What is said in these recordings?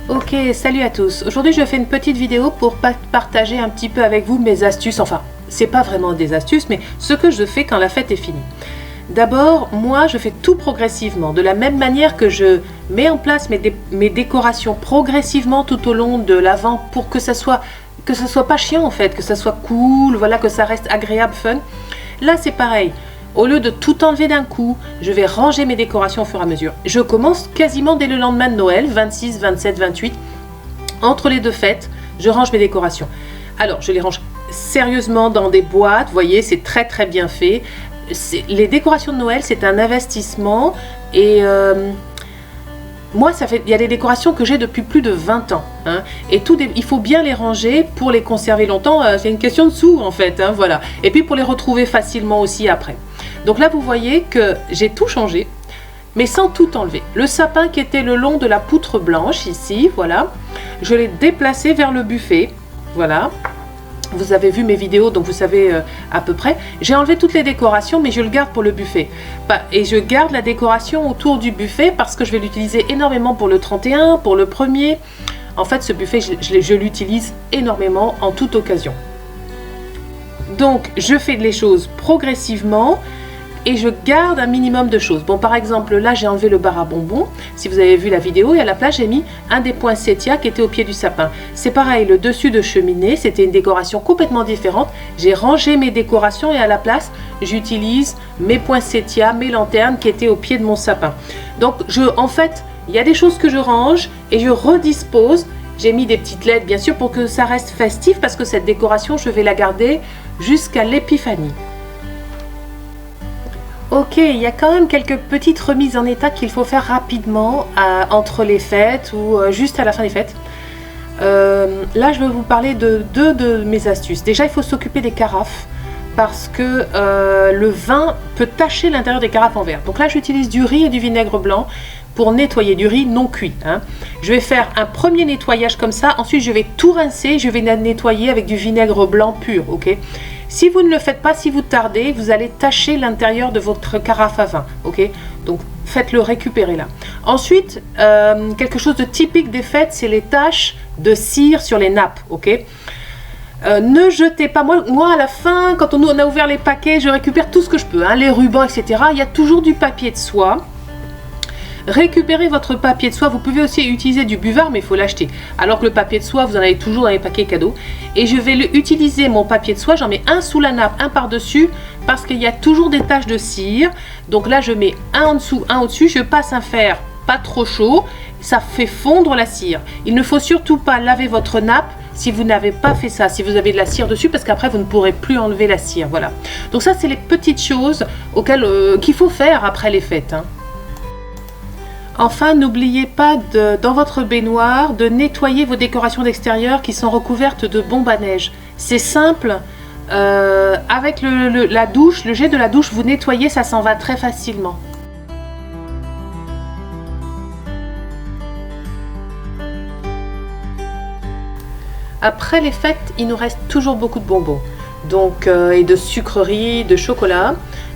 Ok, salut à tous. Aujourd'hui, je fais une petite vidéo pour partager un petit peu avec vous mes astuces. Enfin, c'est pas vraiment des astuces, mais ce que je fais quand la fête est finie. D'abord, moi, je fais tout progressivement. De la même manière que je mets en place mes décorations progressivement tout au long de l'Avent pour que ça soit pas chiant en fait, que ça soit cool, voilà, que ça reste agréable, fun. Là, c'est pareil. Au lieu de tout enlever d'un coup, je vais ranger mes décorations au fur et à mesure. Je commence quasiment dès le lendemain de Noël, 26, 27, 28. Entre les deux fêtes, je range mes décorations. Alors, je les range sérieusement dans des boîtes. Vous voyez, c'est très très bien fait. Les décorations de Noël, c'est un investissement. Et moi, il y a des décorations que j'ai depuis plus de 20 ans. Hein, et il faut bien les ranger pour les conserver longtemps. C'est une question de sous en fait. Hein, voilà. Et puis pour les retrouver facilement aussi après. Donc là, vous voyez que j'ai tout changé, mais sans tout enlever. Le sapin qui était le long de la poutre blanche, ici, voilà, je l'ai déplacé vers le buffet, voilà. Vous avez vu mes vidéos, donc vous savez à peu près. J'ai enlevé toutes les décorations, mais je le garde pour le buffet. Et je garde la décoration autour du buffet parce que je vais l'utiliser énormément pour le 31, pour le 1er. En fait, ce buffet, je l'utilise énormément en toute occasion. Donc, je fais les choses progressivement. Et je garde un minimum de choses. Bon, par exemple, là, j'ai enlevé le bar à bonbons. Si vous avez vu la vidéo, et à la place, j'ai mis un des poinsettias qui était au pied du sapin. C'est pareil, le dessus de cheminée, c'était une décoration complètement différente. J'ai rangé mes décorations et à la place, j'utilise mes poinsettias, mes lanternes qui étaient au pied de mon sapin. Donc, en fait, il y a des choses que je range et je redispose. J'ai mis des petites LED, bien sûr, pour que ça reste festif parce que cette décoration, je vais la garder jusqu'à l'épiphanie. Ok, il y a quand même quelques petites remises en état qu'il faut faire rapidement entre les fêtes ou juste à la fin des fêtes. Là, je vais vous parler de deux de mes astuces. Déjà, il faut s'occuper des carafes parce que le vin peut tacher l'intérieur des carafes en verre. Donc là, j'utilise du riz et du vinaigre blanc pour nettoyer, du riz non cuit. Hein. Je vais faire un premier nettoyage comme ça. Ensuite, je vais tout rincer. Je vais nettoyer avec du vinaigre blanc pur. Ok. Si vous ne le faites pas, si vous tardez, vous allez tacher l'intérieur de votre carafe à vin. Ok, donc faites-le récupérer là. Ensuite, quelque chose de typique des fêtes, c'est les taches de cire sur les nappes. Ok, ne jetez pas. Moi, à la fin, quand on a ouvert les paquets, je récupère tout ce que je peux, hein, les rubans, etc. Il y a toujours du papier de soie. Récupérez votre papier de soie. Vous pouvez aussi utiliser du buvard, mais il faut l'acheter. Alors que le papier de soie, vous en avez toujours dans les paquets cadeaux. Et je vais utiliser mon papier de soie. J'en mets un sous la nappe, un par-dessus, parce qu'il y a toujours des taches de cire. Donc là, je mets un en dessous, un au-dessus. Je passe un fer pas trop chaud. Ça fait fondre la cire. Il ne faut surtout pas laver votre nappe si vous n'avez pas fait ça, si vous avez de la cire dessus, parce qu'après, vous ne pourrez plus enlever la cire. Voilà. Donc ça, c'est les petites choses qu'il faut faire après les fêtes. Hein. Enfin, n'oubliez pas dans votre baignoire de nettoyer vos décorations d'extérieur qui sont recouvertes de bombes à neige. C'est simple, avec la douche, le jet de la douche, vous nettoyez, ça s'en va très facilement. Après les fêtes, il nous reste toujours beaucoup de bonbons. Donc, et de sucreries, de chocolat.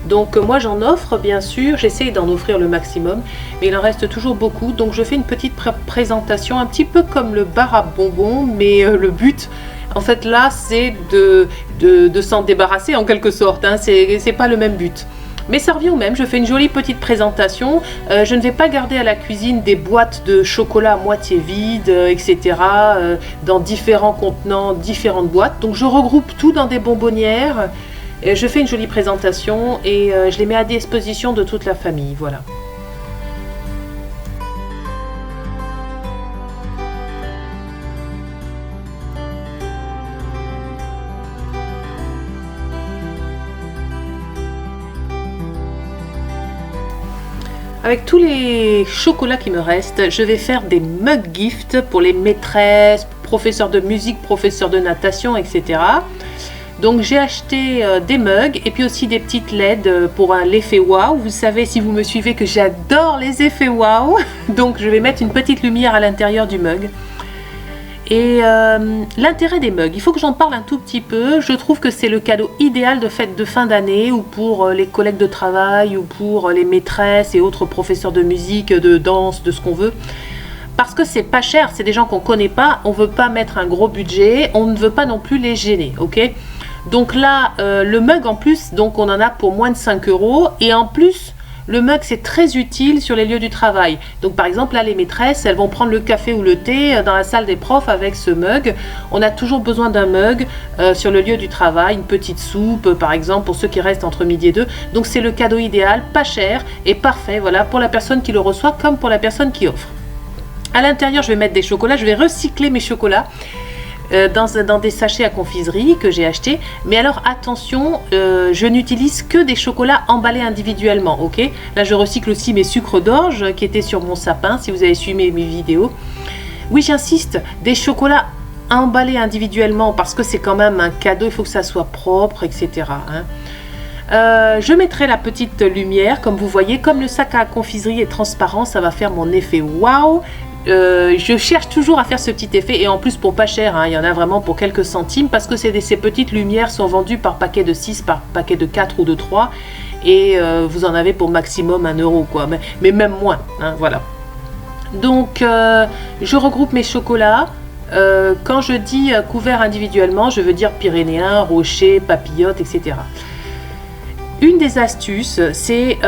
Donc moi j'en offre bien sûr, j'essaye d'en offrir le maximum, mais il en reste toujours beaucoup. Donc je fais une petite présentation, un petit peu comme le bar à bonbons, mais le but, en fait là, c'est de s'en débarrasser en quelque sorte. Hein. C'est pas le même but. Mais ça revient au même, je fais une jolie petite présentation. Je ne vais pas garder à la cuisine des boîtes de chocolat à moitié vides, etc. Dans différents contenants, différentes boîtes. Donc je regroupe tout dans des bonbonnières. Je fais une jolie présentation et je les mets à disposition de toute la famille. Voilà. Avec tous les chocolats qui me restent, je vais faire des mug gift pour les maîtresses, professeurs de musique, professeurs de natation, etc. Donc j'ai acheté des mugs et puis aussi des petites LED pour l'effet waouh. Vous savez, si vous me suivez, que j'adore les effets waouh. Donc je vais mettre une petite lumière à l'intérieur du mug. Et l'intérêt des mugs, il faut que j'en parle un tout petit peu. Je trouve que c'est le cadeau idéal de fête de fin d'année ou pour les collègues de travail ou pour les maîtresses et autres professeurs de musique, de danse, de ce qu'on veut. parce que c'est pas cher, c'est des gens qu'on connaît pas, on veut pas mettre un gros budget, on ne veut pas non plus les gêner, ok? Donc là, le mug en plus, donc on en a pour moins de 5 €, et en plus, le mug c'est très utile sur les lieux du travail. Donc par exemple là les maîtresses elles vont prendre le café ou le thé dans la salle des profs avec ce mug. On a toujours besoin d'un mug sur le lieu du travail, une petite soupe par exemple pour ceux qui restent entre midi et deux. Donc c'est le cadeau idéal, pas cher et parfait, voilà, pour la personne qui le reçoit comme pour la personne qui offre. À l'intérieur je vais mettre des chocolats, je vais recycler mes chocolats. Dans des sachets à confiserie que j'ai acheté, mais alors attention, je n'utilise que des chocolats emballés individuellement, ok? Là je recycle aussi mes sucres d'orge qui étaient sur mon sapin, si vous avez suivi mes vidéos. Oui, j'insiste, des chocolats emballés individuellement parce que c'est quand même un cadeau, il faut que ça soit propre, etc. hein. Je mettrai la petite lumière, comme vous voyez, comme le sac à confiserie est transparent, ça va faire mon effet waouh. Je cherche toujours à faire ce petit effet, et en plus pour pas cher, hein, il y en a vraiment pour quelques centimes, parce que ces petites lumières sont vendues par paquet de 6, par paquet de 4 ou de 3, et vous en avez pour maximum 1 € quoi, mais même moins, hein, voilà. Donc je regroupe mes chocolats. Quand je dis couvert individuellement, je veux dire pyrénéen, rocher, papillote, etc. Une des astuces, c'est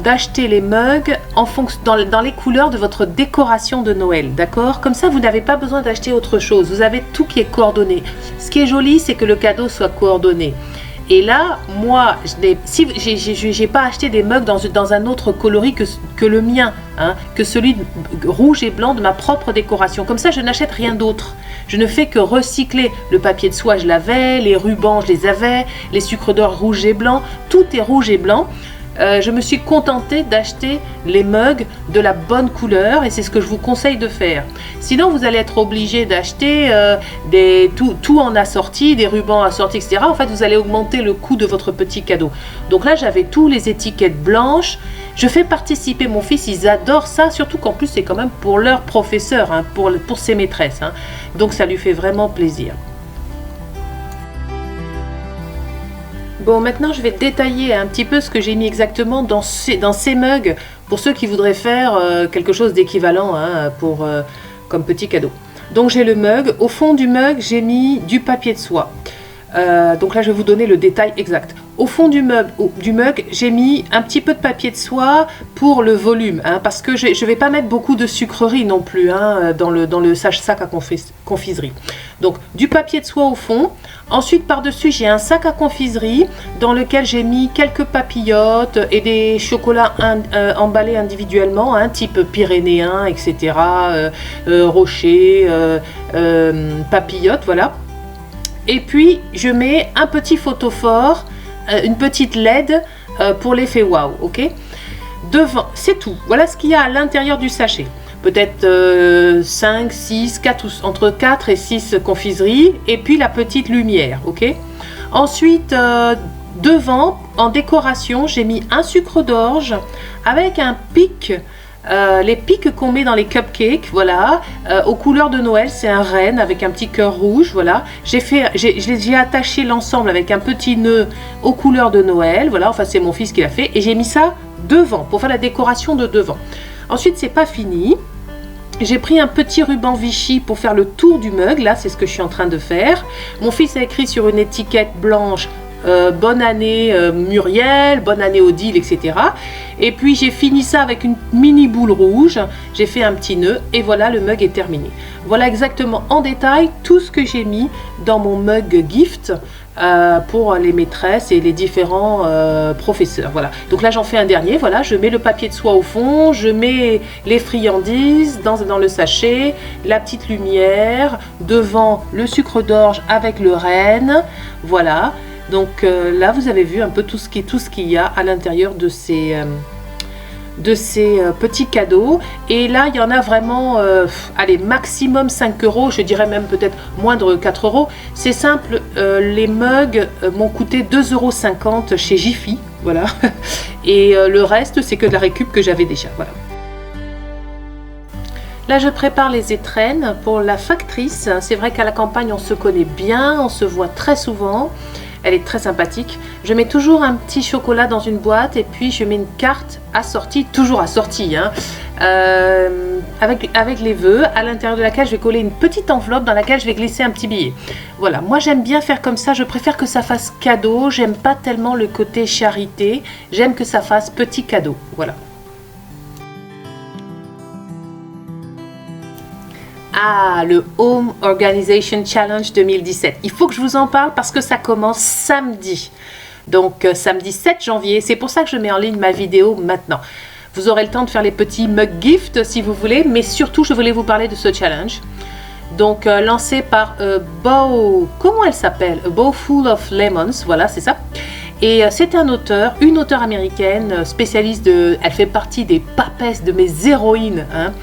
d'acheter les mugs en fonction, dans les couleurs de votre décoration de Noël, d'accord? Comme ça, vous n'avez pas besoin d'acheter autre chose. Vous avez tout qui est coordonné. Ce qui est joli, c'est que le cadeau soit coordonné. Et là, moi, j'ai pas acheté des mugs dans un autre coloris que le mien, hein, que celui rouge et blanc de ma propre décoration. Comme ça, je n'achète rien d'autre. Je ne fais que recycler. Le papier de soie, je l'avais, les rubans, je les avais, les sucres d'orge rouge et blanc, tout est rouge et blanc. Je me suis contentée d'acheter les mugs de la bonne couleur, et c'est ce que je vous conseille de faire. Sinon, vous allez être obligé d'acheter tout en assorti, des rubans assortis, etc. En fait, vous allez augmenter le coût de votre petit cadeau. Donc là, j'avais tous les étiquettes blanches. Je fais participer mon fils, ils adorent ça, surtout qu'en plus, c'est quand même pour leur professeur, hein, pour ses maîtresses. Hein. Donc, ça lui fait vraiment plaisir. Bon, maintenant je vais détailler un petit peu ce que j'ai mis exactement dans ces mugs pour ceux qui voudraient faire quelque chose d'équivalent, hein, comme petit cadeau. Donc j'ai le mug, au fond du mug j'ai mis du papier de soie. Donc là je vais vous donner le détail exact. Au fond du mug, j'ai mis un petit peu de papier de soie pour le volume, hein, parce que je ne vais pas mettre beaucoup de sucreries non plus, hein, dans le sac à confiserie. Donc du papier de soie au fond. Ensuite par-dessus j'ai un sac à confiserie dans lequel j'ai mis quelques papillotes et des chocolats emballés individuellement, hein, type pyrénéen, etc. Rocher, papillotes, voilà. Et puis je mets un petit photophore, une petite LED pour l'effet waouh, ok? Devant, c'est tout. Voilà ce qu'il y a à l'intérieur du sachet. Peut-être 5, 6, 4, entre 4 et 6 confiseries, et puis la petite lumière, ok? Ensuite, devant, en décoration, j'ai mis un sucre d'orge avec un pic. Les pics qu'on met dans les cupcakes, voilà, aux couleurs de Noël, c'est un renne avec un petit cœur rouge, voilà. J'ai attaché l'ensemble avec un petit nœud aux couleurs de Noël, voilà, enfin c'est mon fils qui l'a fait, et j'ai mis ça devant, pour faire la décoration de devant. Ensuite, c'est pas fini. J'ai pris un petit ruban Vichy pour faire le tour du mug, là c'est ce que je suis en train de faire. Mon fils a écrit sur une étiquette blanche bonne année Muriel, bonne année Odile, etc. Et puis j'ai fini ça avec une mini boule rouge, j'ai fait un petit nœud et voilà, le mug est terminé. Voilà exactement en détail tout ce que j'ai mis dans mon mug gift pour les maîtresses et les différents professeurs. Voilà. Donc là j'en fais un dernier, voilà, je mets le papier de soie au fond, je mets les friandises dans le sachet, la petite lumière, devant le sucre d'orge avec le renne, voilà. Donc là vous avez vu un peu tout ce qu'il y a à l'intérieur de ces petits cadeaux, et là il y en a vraiment allez, maximum 5 €, je dirais même peut-être moins de 4 €. C'est simple, les mugs m'ont coûté 2,50 € chez Jiffy, voilà. Et le reste c'est que de la récup que j'avais déjà, voilà. Là je prépare les étrennes pour la factrice. C'est vrai qu'à la campagne on se connaît bien, on se voit très souvent. Elle est très sympathique. Je mets toujours un petit chocolat dans une boîte et puis je mets une carte assortie, toujours assortie, hein, avec les vœux, à l'intérieur de laquelle je vais coller une petite enveloppe dans laquelle je vais glisser un petit billet. Voilà, moi j'aime bien faire comme ça, je préfère que ça fasse cadeau, j'aime pas tellement le côté charité, j'aime que ça fasse petit cadeau, voilà. Ah, le Home Organization Challenge 2017. Il faut que je vous en parle parce que ça commence samedi. Donc samedi 7 janvier, c'est pour ça que je mets en ligne ma vidéo maintenant. Vous aurez le temps de faire les petits mug gifts si vous voulez, mais surtout je voulais vous parler de ce challenge. Donc lancé par Bow, comment elle s'appelle? A Bowl Full of Lemons, voilà c'est ça. Et c'est une auteure américaine spécialiste elle fait partie des papesses de mes héroïnes, hein,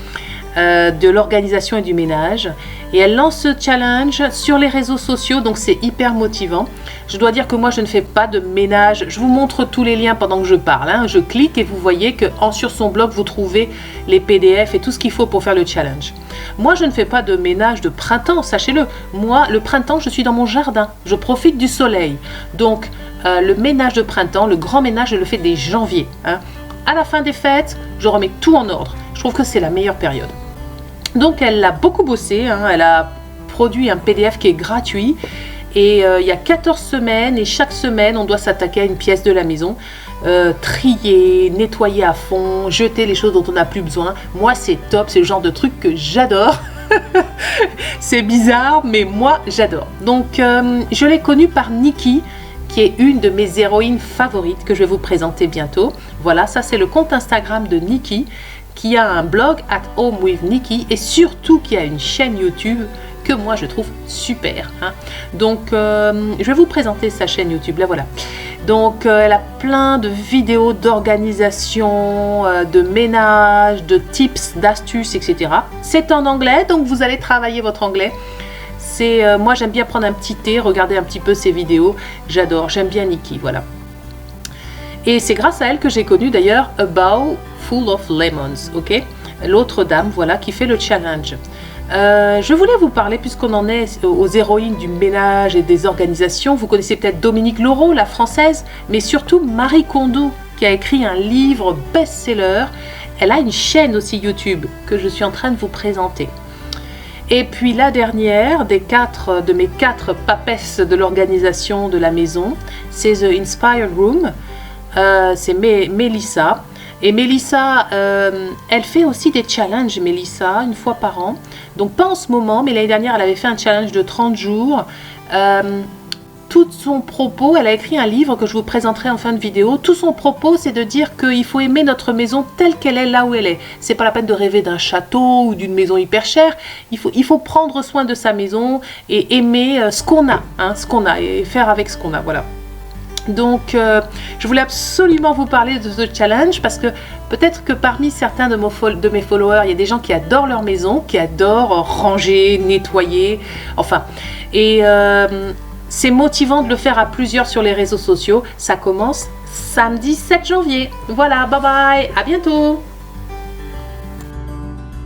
de l'organisation et du ménage. Et elle lance ce challenge sur les réseaux sociaux, donc c'est hyper motivant. Je dois dire que moi je ne fais pas de ménage, je vous montre tous les liens pendant que je parle, hein. Je clique et vous voyez que sur son blog vous trouvez les PDF et tout ce qu'il faut pour faire le challenge. Moi je ne fais pas de ménage de printemps, sachez-le. Moi le printemps je suis dans mon jardin, je profite du soleil. Donc le ménage de printemps, le grand ménage je le fais dès janvier, hein. À la fin des fêtes, je remets tout en ordre. Je trouve que c'est la meilleure période. Donc elle a beaucoup bossé, hein. Elle a produit un PDF qui est gratuit. Et il y a 14 semaines et chaque semaine on doit s'attaquer à une pièce de la maison, trier, nettoyer à fond, jeter les choses dont on n'a plus besoin. Moi c'est top, c'est le genre de truc que j'adore. C'est bizarre mais moi j'adore. Donc je l'ai connue par Nikki qui est une de mes héroïnes favorites que je vais vous présenter bientôt. Voilà, ça c'est le compte Instagram de Nikki qui a un blog At Home with Nikki et surtout qui a une chaîne YouTube que moi je trouve super, hein. Donc je vais vous présenter sa chaîne YouTube, là voilà. Donc elle a plein de vidéos d'organisation, de ménage, de tips, d'astuces, etc. C'est en anglais, donc vous allez travailler votre anglais. Moi j'aime bien prendre un petit thé, regarder un petit peu ses vidéos, j'adore, j'aime bien Nikki, voilà. Et c'est grâce à elle que j'ai connu d'ailleurs A Bowl Full of Lemons, ok, l'autre dame, voilà, qui fait le challenge. Je voulais vous parler, puisqu'on en est aux héroïnes du ménage et des organisations, vous connaissez peut-être Dominique Laureau, la française, mais surtout Marie Kondo, qui a écrit un livre best-seller. Elle a une chaîne aussi YouTube que je suis en train de vous présenter. Et puis la dernière de mes quatre papesses de l'organisation de la maison, c'est The Inspired Room, c'est Mélissa. Et Mélissa, elle fait aussi des challenges, Mélissa, une fois par an. Donc pas en ce moment, mais l'année dernière, elle avait fait un challenge de 30 jours. Tout son propos, elle a écrit un livre que je vous présenterai en fin de vidéo. Tout son propos, c'est de dire qu'il faut aimer notre maison telle qu'elle est, là où elle est. C'est pas la peine de rêver d'un château ou d'une maison hyper chère. Il faut prendre soin de sa maison et aimer ce qu'on a, hein, et faire avec ce qu'on a, voilà. Donc je voulais absolument vous parler de ce challenge parce que peut-être que parmi certains de mes followers, il y a des gens qui adorent leur maison, qui adorent ranger, nettoyer, enfin. Et c'est motivant de le faire à plusieurs sur les réseaux sociaux. Ça commence samedi 7 janvier. Voilà, bye bye, à bientôt.